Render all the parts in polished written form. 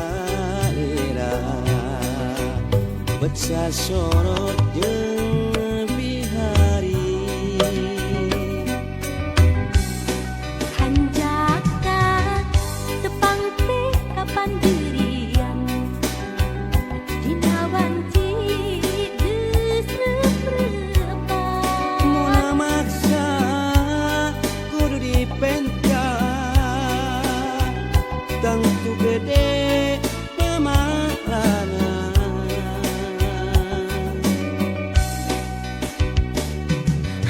salira beca sorot jeung bihari hanjaka tepang teh kapan dirian dina wanci geus reup-reupan muna maksa kudu dipenta tangtu gede pamalana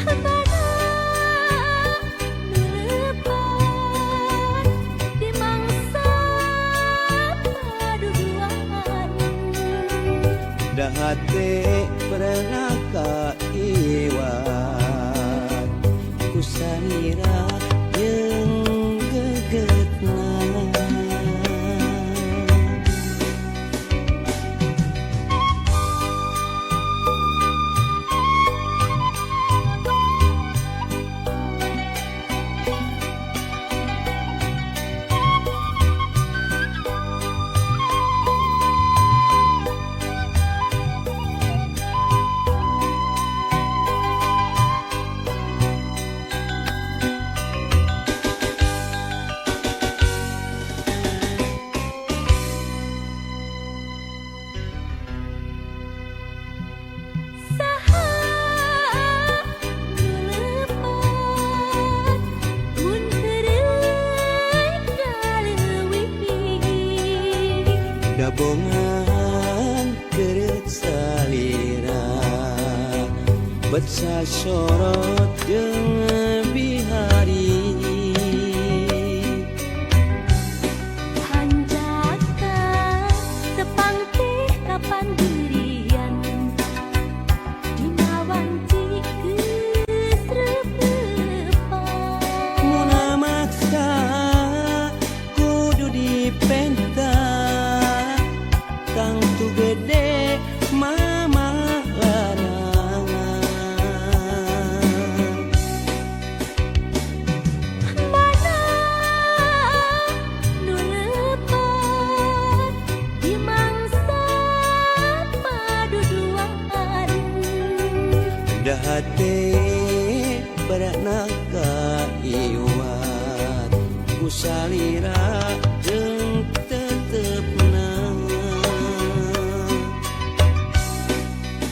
habana nulepan di mangsa paduduan dahate pernah kaiwat kusanira jeung gegetna dabongan keret salira beca sorot jeung bihari hanjaka tepang teh kapan dirian dina wanci geus reup-reupan muna maksa kudu dipenta tangtu gede mamalana mana nulepan di mangsa paduduan dahate beratna kaiwat kusalira jeung tetepna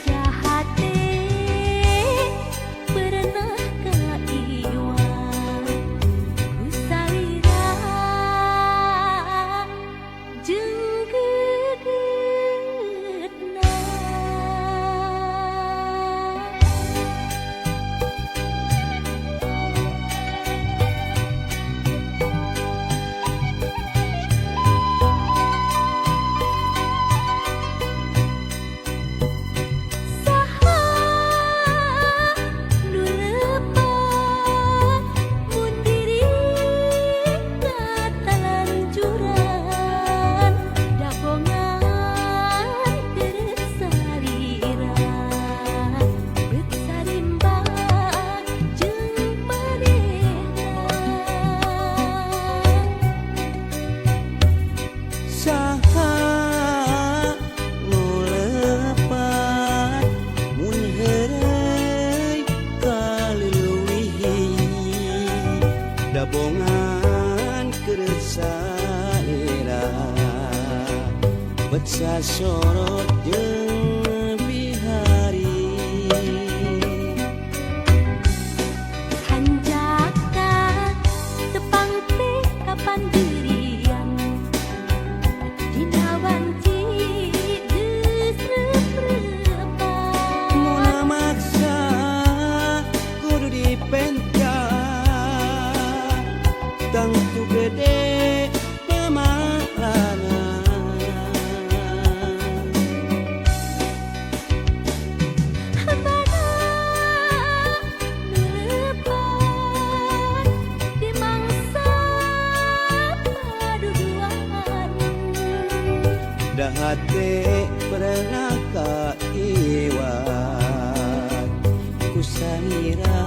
jahate berenah kaiwat kusalira jeung gegetna saha nulepan mun diri katalanjuran dabongan keret salira beca rimbang jeung manehna saha nulepat mun heureuy kaleuwih dabongan keret salira beca sorot jeung bihari hanjaka tepang teh kapan dirian dina wanci geus reup-reupan muna maksa kudu dipenta tangtu gede pamalana habana nulepan di mangsa paduduan dahate pernah kaiwat kusanira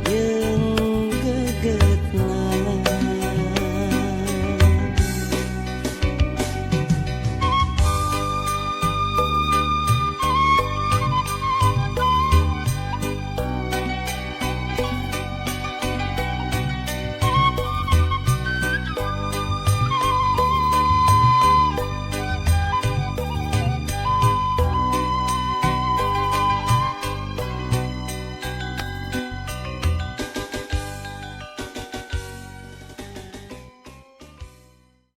jeung